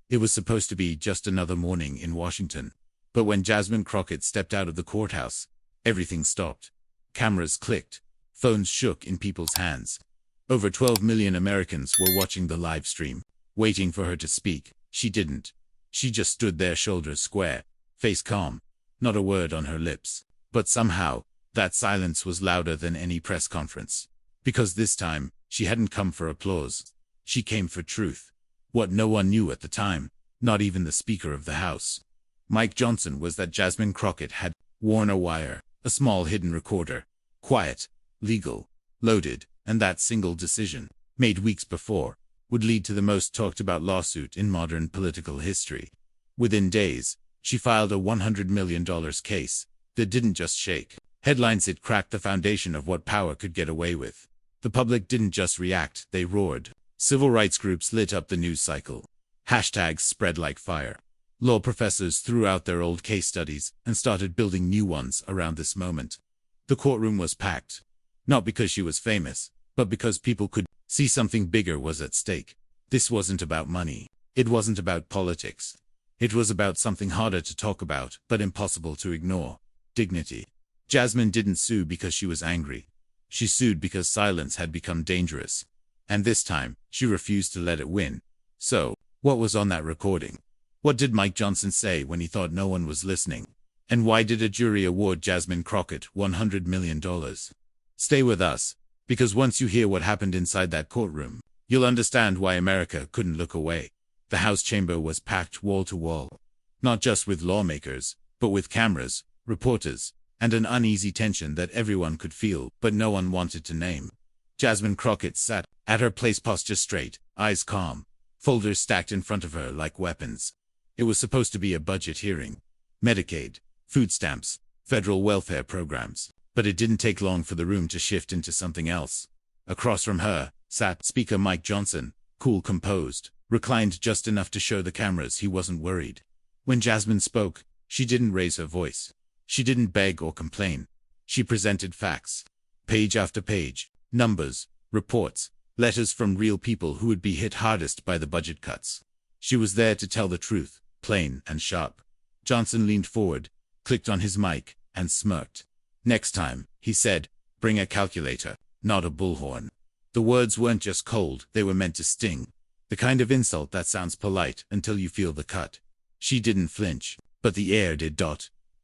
It was supposed to be just another morning in Washington. But when Jasmine Crockett stepped out of the courthouse, everything stopped. Cameras clicked. Phones shook in people's hands. Over 12 million Americans were watching the live stream, waiting for her to speak. She didn't. She just stood there, shoulders square, face calm, not a word on her lips. But somehow, that silence was louder than any press conference. Because this time, she hadn't come for applause. She came for truth. What no one knew at the time, not even the Speaker of the House, Mike Johnson, was that Jasmine Crockett had worn a wire, a small hidden recorder. Quiet, legal, loaded, and that single decision, made weeks before, would lead to the most talked about lawsuit in modern political history. Within days, she filed a $100 million case that didn't just shake headlines, it cracked the foundation of what power could get away with. The public didn't just react, they roared. Civil rights groups lit up the news cycle. Hashtags spread like fire. Law professors threw out their old case studies and started building new ones around this moment. The courtroom was packed. Not because she was famous, but because people could see something bigger was at stake. This wasn't about money. It wasn't about politics. It was about something harder to talk about, but impossible to ignore. Dignity. Jasmine didn't sue because she was angry. She sued because silence had become dangerous. And this time, she refused to let it win. So, what was on that recording? What did Mike Johnson say when he thought no one was listening? And why did a jury award Jasmine Crockett $100 million? Stay with us, because once you hear what happened inside that courtroom, you'll understand why America couldn't look away. The House chamber was packed wall to wall. Not just with lawmakers, but with cameras, reporters, and an uneasy tension that everyone could feel, but no one wanted to name. Jasmine Crockett sat at her place, posture straight, eyes calm, folders stacked in front of her like weapons. It was supposed to be a budget hearing. Medicaid, food stamps, federal welfare programs. But it didn't take long for the room to shift into something else. Across from her sat Speaker Mike Johnson, cool, composed, reclined just enough to show the cameras he wasn't worried. When Jasmine spoke, she didn't raise her voice. She didn't beg or complain. She presented facts. Page after page, numbers, reports, letters from real people who would be hit hardest by the budget cuts. She was there to tell the truth, plain and sharp. Johnson leaned forward, clicked on his mic, and smirked. Next time, he said, bring a calculator, not a bullhorn. The words weren't just cold, they were meant to sting. The kind of insult that sounds polite until you feel the cut. She didn't flinch, but the air did.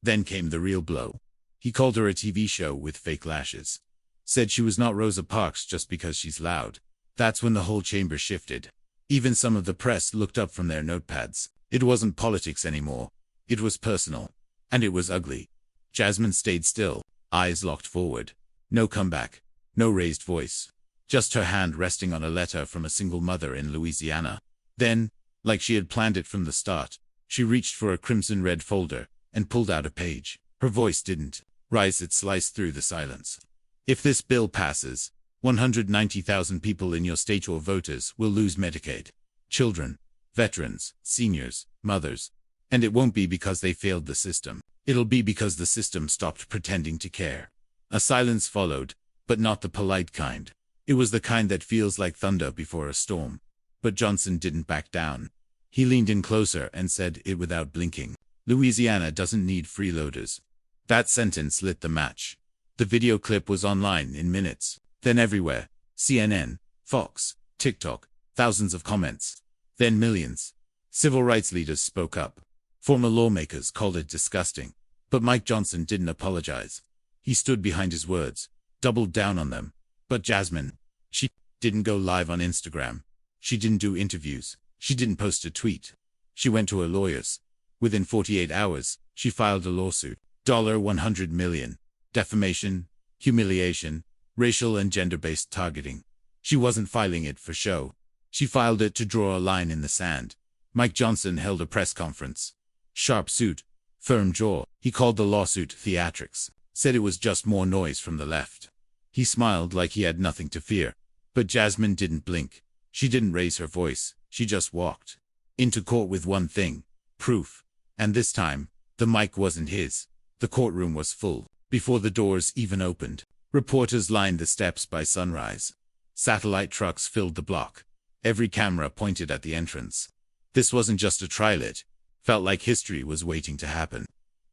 Then came the real blow. He called her a TV show with fake lashes. Said she was not Rosa Parks just because she's loud. That's when the whole chamber shifted. Even some of the press looked up from their notepads. It wasn't politics anymore. It was personal. And it was ugly. Jasmine stayed still, eyes locked forward. No comeback. No raised voice. Just her hand resting on a letter from a single mother in Louisiana. Then, like she had planned it from the start, she reached for a crimson-red folder and pulled out a page. Her voice didn't rise, it sliced through the silence. If this bill passes, 190,000 people in your state or voters will lose Medicaid. Children, veterans, seniors, mothers. And it won't be because they failed the system. It'll be because the system stopped pretending to care. A silence followed, but not the polite kind. It was the kind that feels like thunder before a storm. But Johnson didn't back down. He leaned in closer and said it without blinking. Louisiana doesn't need freeloaders. That sentence lit the match. The video clip was online in minutes. Then everywhere. CNN, Fox, TikTok, thousands of comments. Then millions. Civil rights leaders spoke up. Former lawmakers called it disgusting. But Mike Johnson didn't apologize. He stood behind his words, doubled down on them. But Jasmine, she didn't go live on Instagram. She didn't do interviews. She didn't post a tweet. She went to her lawyers. Within 48 hours, she filed a lawsuit. $100 million. Defamation, humiliation, racial and gender-based targeting. She wasn't filing it for show. She filed it to draw a line in the sand. Mike Johnson held a press conference. Sharp suit, firm jaw. He called the lawsuit theatrics. Said it was just more noise from the left. He smiled like he had nothing to fear. But Jasmine didn't blink. She didn't raise her voice. She just walked into court with one thing: proof. And this time, the mic wasn't his. The courtroom was full. Before the doors even opened, reporters lined the steps by sunrise. Satellite trucks filled the block. Every camera pointed at the entrance. This wasn't just a trial, it felt like history was waiting to happen.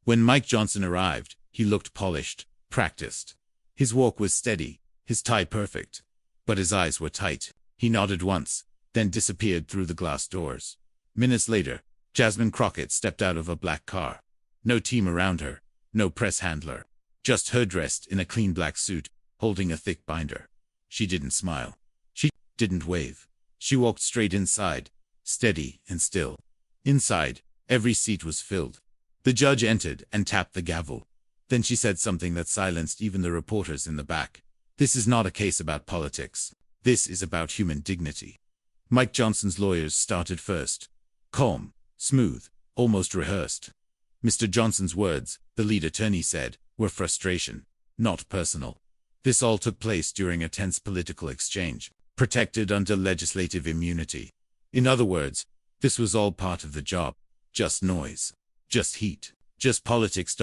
When Mike Johnson arrived, he looked polished, practiced. His walk was steady, his tie perfect. But his eyes were tight. He nodded once, then disappeared through the glass doors. Minutes later, Jasmine Crockett stepped out of a black car. No team around her, no press handler. Just her dressed in a clean black suit, holding a thick binder. She didn't smile. She didn't wave. She walked straight inside, steady and still. Inside, every seat was filled. The judge entered and tapped the gavel. Then she said something that silenced even the reporters in the back. This is not a case about politics. This is about human dignity. Mike Johnson's lawyers started first. Calm, smooth, almost rehearsed. Mr. Johnson's words, the lead attorney said, were frustration, not personal. This all took place during a tense political exchange, protected under legislative immunity. In other words, this was all part of the job. Just noise. Just heat. Just politics.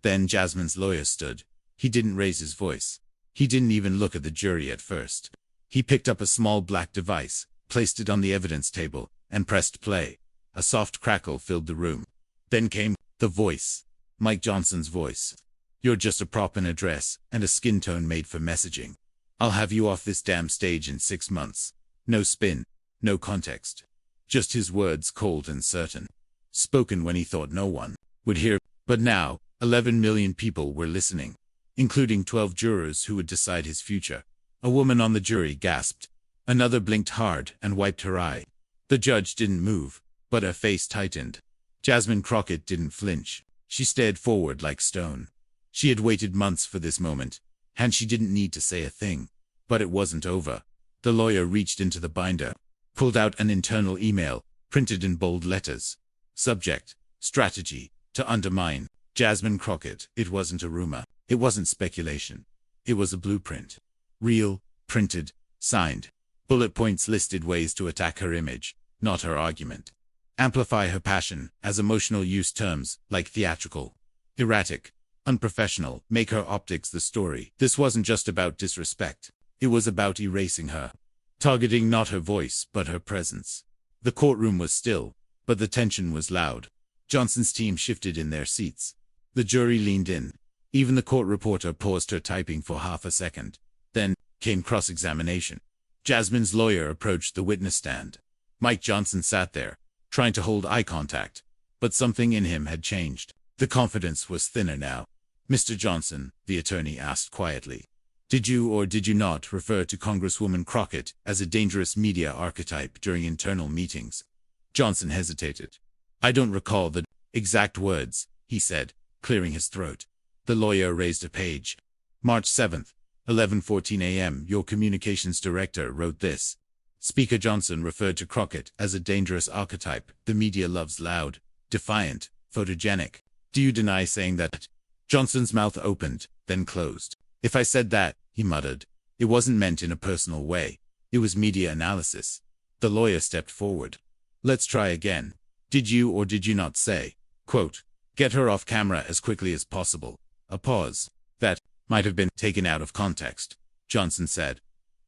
Then Jasmine's lawyer stood. He didn't raise his voice. He didn't even look at the jury at first. He picked up a small black device, placed it on the evidence table, and pressed play. A soft crackle filled the room. Then came the voice. Mike Johnson's voice. You're just a prop in a dress and a skin tone made for messaging. I'll have you off this damn stage in 6 months. No spin, no context. Just his words, cold and certain. Spoken when he thought no one would hear. But now, 11 million people were listening, including 12 jurors who would decide his future. A woman on the jury gasped. Another blinked hard and wiped her eye. The judge didn't move, but her face tightened. Jasmine Crockett didn't flinch. She stared forward like stone. She had waited months for this moment, and she didn't need to say a thing. But it wasn't over. The lawyer reached into the binder, pulled out an internal email, printed in bold letters. Subject, strategy, to undermine Jasmine Crockett. It wasn't a rumor. It wasn't speculation. It was a blueprint. Real, printed, signed. Bullet points listed ways to attack her image, not her argument. Amplify her passion, as emotional use terms, like theatrical, erratic, unprofessional, make her optics the story. This wasn't just about disrespect. It was about erasing her. Targeting not her voice, but her presence. The courtroom was still, but the tension was loud. Johnson's team shifted in their seats. The jury leaned in. Even the court reporter paused her typing for half a second. Then came cross-examination. Jasmine's lawyer approached the witness stand. Mike Johnson sat there, trying to hold eye contact. But something in him had changed. The confidence was thinner now. Mr. Johnson, the attorney asked quietly, did you or did you not refer to Congresswoman Crockett as a dangerous media archetype during internal meetings? Johnson hesitated. I don't recall the exact words, he said, clearing his throat. The lawyer raised a page. March 7th, 11:14 a.m. Your communications director wrote this. Speaker Johnson referred to Crockett as a dangerous archetype. The media loves loud, defiant, photogenic. Do you deny saying that? Johnson's mouth opened, then closed. If I said that, he muttered, it wasn't meant in a personal way. It was media analysis. The lawyer stepped forward. Let's try again. Did you or did you not say, quote, get her off camera as quickly as possible? A pause. That might have been taken out of context, Johnson said.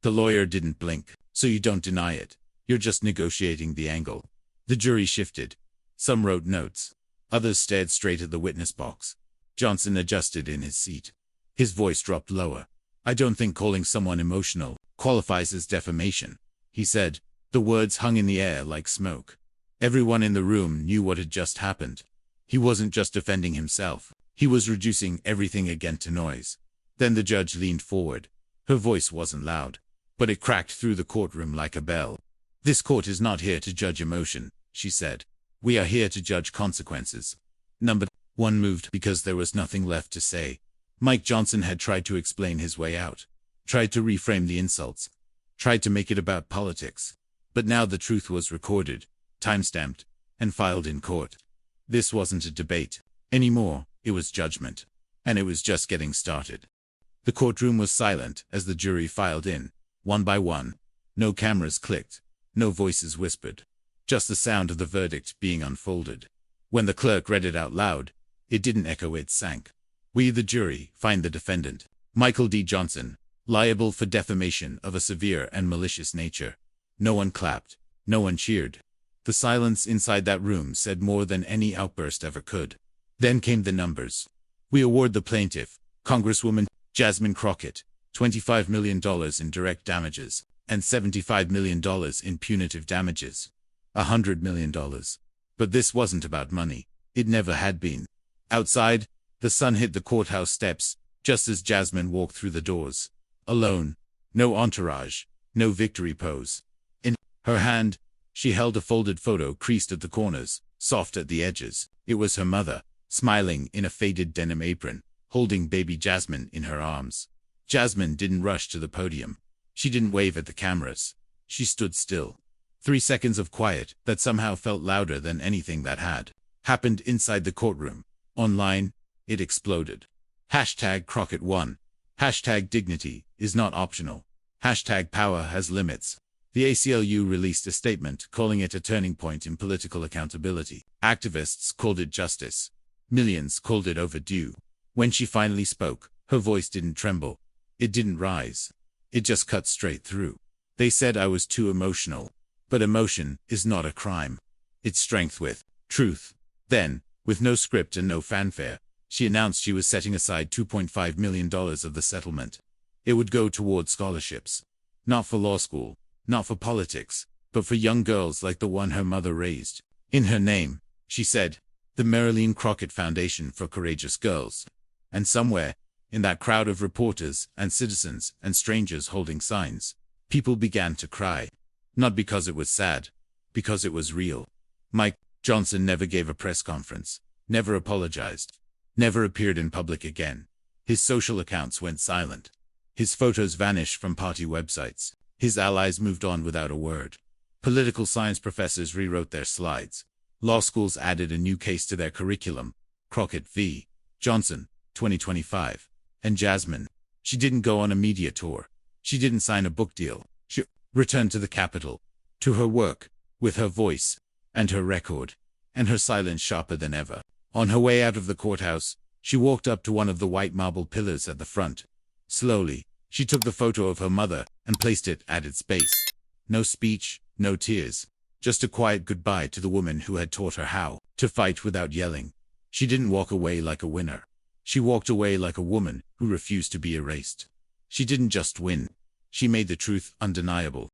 The lawyer didn't blink. So you don't deny it. You're just negotiating the angle. The jury shifted. Some wrote notes. Others stared straight at the witness box. Johnson adjusted in his seat. His voice dropped lower. I don't think calling someone emotional qualifies as defamation, he said. The words hung in the air like smoke. Everyone in the room knew what had just happened. He wasn't just defending himself. He was reducing everything again to noise. Then the judge leaned forward. Her voice wasn't loud, but it cracked through the courtroom like a bell. This court is not here to judge emotion, she said. We are here to judge consequences. Number 1 moved because there was nothing left to say. Mike Johnson had tried to explain his way out, tried to reframe the insults, tried to make it about politics. But now the truth was recorded, time-stamped, and filed in court. This wasn't a debate anymore, it was judgment. And it was just getting started. The courtroom was silent as the jury filed in, one by one. No cameras clicked, no voices whispered. Just the sound of the verdict being unfolded. When the clerk read it out loud, it didn't echo, it sank. We, the jury, find the defendant, Michael D. Johnson, liable for defamation of a severe and malicious nature. No one clapped. No one cheered. The silence inside that room said more than any outburst ever could. Then came the numbers. We award the plaintiff, Congresswoman Jasmine Crockett, $25 million in direct damages and $75 million in punitive damages. $100 million. But this wasn't about money. It never had been. Outside, the sun hit the courthouse steps just as Jasmine walked through the doors. Alone. No entourage. No victory pose. In her hand, she held a folded photo creased at the corners, soft at the edges. It was her mother, smiling in a faded denim apron, holding baby Jasmine in her arms. Jasmine didn't rush to the podium. She didn't wave at the cameras. She stood still. 3 seconds of quiet that somehow felt louder than anything that had happened inside the courtroom. Online, it exploded. Hashtag Crockett won. Hashtag dignity is not optional. Hashtag power has limits. The ACLU released a statement calling it a turning point in political accountability. Activists called it justice. Millions called it overdue. When she finally spoke, her voice didn't tremble. It didn't rise. It just cut straight through. They said I was too emotional. But emotion is not a crime. It's strength with truth. Then, with no script and no fanfare, she announced she was setting aside $2.5 million of the settlement. It would go toward scholarships. Not for law school, not for politics, but for young girls like the one her mother raised. In her name, she said, the Marilyn Crockett Foundation for Courageous Girls. And somewhere, in that crowd of reporters and citizens and strangers holding signs, people began to cry. Not because it was sad, because it was real. Mike Johnson never gave a press conference, never apologized, never appeared in public again. His social accounts went silent. His photos vanished from party websites. His allies moved on without a word. Political science professors rewrote their slides. Law schools added a new case to their curriculum. Crockett v. Johnson, 2025. And Jasmine. She didn't go on a media tour. She didn't sign a book deal. She returned to the Capitol. To her work, with her voice, and her record, and her silence sharper than ever. On her way out of the courthouse, she walked up to one of the white marble pillars at the front. Slowly, she took the photo of her mother and placed it at its base. No speech, no tears. Just a quiet goodbye to the woman who had taught her how to fight without yelling. She didn't walk away like a winner. She walked away like a woman who refused to be erased. She didn't just win. She made the truth undeniable.